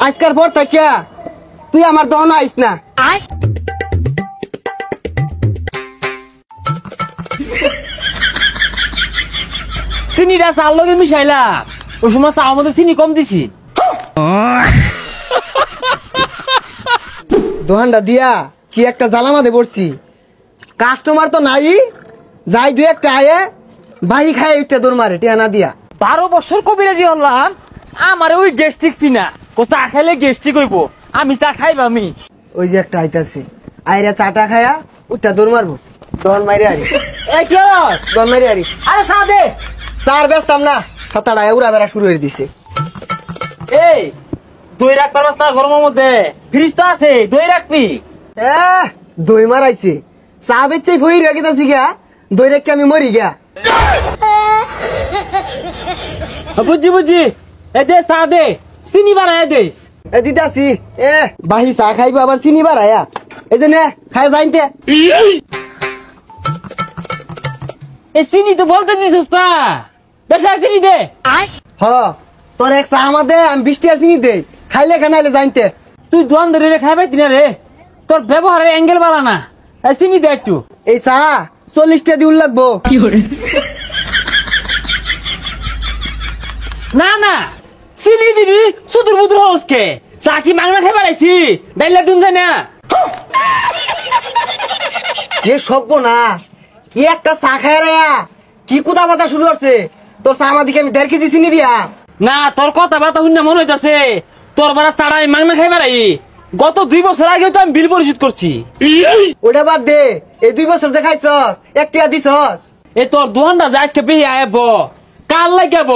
আজকার পর থেকে তুই আমার দহন আইস না। চিনিটা চার লগে মিশাইলা ওই সময় চা মধ্যে চিনি কম দিছি। দোহানটা দিয়া কি একটা জ্বালামাতে পড়ছি, কাস্টমার তো নাই, যাই দুই একটা আয়ে বাহি খায় একটা দৌড় মারে টিয়া না দিয়া। 12 বছর কবিরাজি হলাম, আমার ওই গ্যাস্ট্রিক চিনা ও চা খাইলে গ্যাস্ট্রিক হইব, আমি চা খাইব আমি। ওই যে একটা আইতাছে, আইরা চাটা খায়া উঠটা দৌড় মারবো, দহন মারি আরি দহন মারি আরি। আরে চা দে। চার ব্যস্তাম না, সাতাটা উড়া বেড়া শুরু হয়ে দিছে। এই দই রাখবার ব্যবস্থা গরমের মধ্যে ফ্রিজ তো আছে, দই রাখবি। দই মারাইছে, চা বেচে ভই রেখে তাছি গা, দই রেখে আমি মরি গা। বুঝছি বুঝছি, এ দে চা দে, চিনি বানায় দেশ। এ দিতাছি, বাহি চা খাইবো আবার চিনি বাড়ায়া, এই যে নে খাই যাইতে। এই চিনি তো বলতে দিছিস না, বেশি চিনি দে। হ তোর এক চা আমাদের আমি 20 টাকা চিনি দেই, খাইলে খানাইলে জানতে। তুই দোয়ান ধরে রে খাইবে কিনা রে, তোর ব্যবহারের অ্যাঙ্গেল বাড়া না, চিনি দে একটু। এই চা 40 টাকা দিউল লাগবো। না না চিনি দিবি, সুদূর বুদুর হসকে চা কি মাংনা খাই বাড়াইছি, ডাইলা দুন যায় না। এ সর্বনাশ, কি একটা চা খায় রে, কি কুদা বাতা শুরু করছে। তোর চা আমার দিকে আমি 1.5 কেজি চিনি দিয়া। না তোর কথা বার্তা শুনে মনে হইতাছে তোর বারা চাড়াই মাংনা খাই বাড়াই। গত 2 বছর আগে তো আমি বিল পরিশোধ করছি। ওটা বাদ দে, এই 2 বছর দেখাইছস, 1 টাকা দিছস। এ তোর দোকানটা যা আজকে বেহে আইব, কাল লাগাব,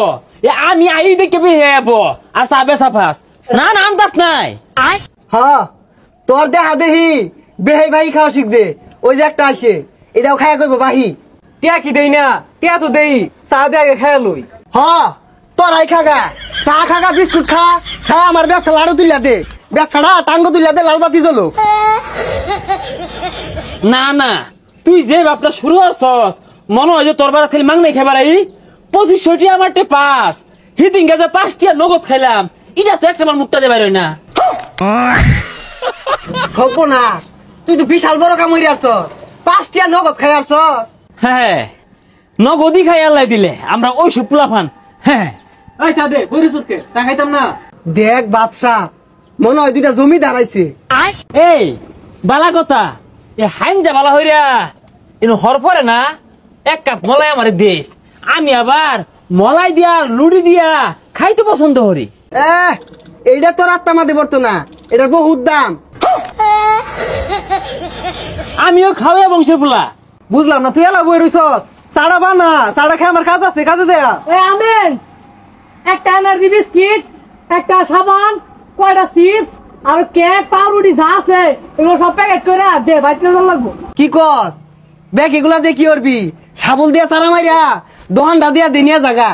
আমি আই দেখে বেহে আইব আর চা বেচা ফাস। না না আন্দাজ নাই। হ তোর দেহা দেহি বেহাই ভাই খাওয়া শিখছে, ওই যে একটা আছে এটাও খায়া কইব বাহি। টিয়া কি দেই না, টিয়া তো দেই, চা দে আগে খাই লই। হ তোরাই খাগা, চা খাগা, বিস্কুট খা, খা আমার ব্যবসা লাড়ু তুলিয়া দে, ব্যবসাটা টাঙ্গ তুলিয়া দে, লালবাতি জ্বলো। না না তুই যে বাপটা শুরু করছস, মনে হয় যে তোর বারা খালি মাংনাই খাই বাড়াই। 2500 আমার টে পাস, হিদিন গাছে 5 টিয়া নগদ খাইলাম, এটা তো একটা আমার মুখটা দে বাইর না। সর্বনাশ, তুই তো বিশাল বড় কাম হইরে আসছস, 5 টাকা নগদ খাই আসছস। হ্যাঁ নগদই খাই আল্লাহ দিলে, আমরা ওই সব পোলাফান। হ্যাঁ ওই চা দে, বরিসুরকে চা খাইতাম না। দেখ বাপসা, মনে হয় 2টা জমি দাঁড়াইছে। এই বালা কথা, এ হাইনজা বালা হইরা ইনো হর পরে না, 1 কাপ মলাই আমার দেশ, আমি আবার মলাই দিয়া লুড়ি দিয়া খাইতে পছন্দ করি। এইটা তোর আত্মা মাতে পড়তো না, এটার বহুত দাম। আমিও খাওয়া বংশের পোলা। বুঝলাম না, তুই এলা বই রইছ, চাড়া বানা, চাড়া খেয়ে আমার কাজ আছে, কাজে দেয়া। আমেন, একটা এনার্জি বিস্কিট, একটা সাবান, কয়টা চিপস আর কেক, পাউরুটি যা আছে এগুলো সব প্যাকেট করে দে, বাইতে লাগবো। কি কস ব্যাগ এগুলা দিয়ে কি করবি? সাবল দিয়া চারা মাইরা দোকানটা দিয়া দিনিয়া জাগা।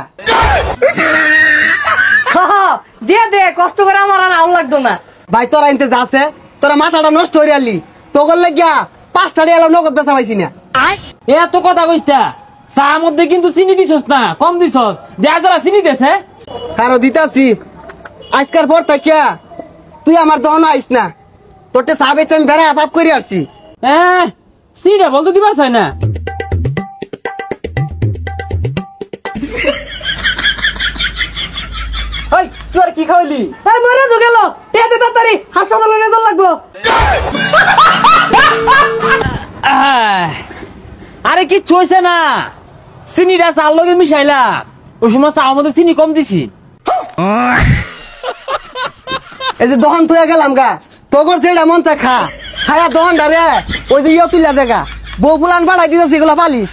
দে দে, কষ্ট করে আমার আর আউল লাগতো না। ভাই তোরা আনতে যাচ্ছে, তোরা মাথাটা নষ্ট হয়ে আলি, তোর লাগিয়া 5 টাকা এলো নগদ বেচা পাইছি না। এত কথা কইস্তা, চা মধ্যে কিন্তু চিনি দিছস না, কম দিছস, দেয়া যারা চিনি দেছে। কারো দিতাছি, আজকার পর থাকিয়া তুই আমার দহন আইস না, তোরটে চা বেচে আমি বেড়া পাপ করে আসছি। চিনিটা বলতে দিবার চাই না। তুই আর কি খাওয়াইলি? মরে তো গেল, তাড়াতাড়ি হাসপাতালে নিয়ে যাওয়া লাগবো। আরে কি চইছে না, চিনিটা চার লগে মিশাইলা, ওই সময় চা মধ্যে চিনি কম দিছি। এই যে দহন থুয়া গেলাম গা, তোর যেটা মন চা খা, খায়া দহন রে ওই যে ইয়ে তুলিয়া দেখা, বউ ফুলান বাড়াই দিতেছি এগুলা পালিস।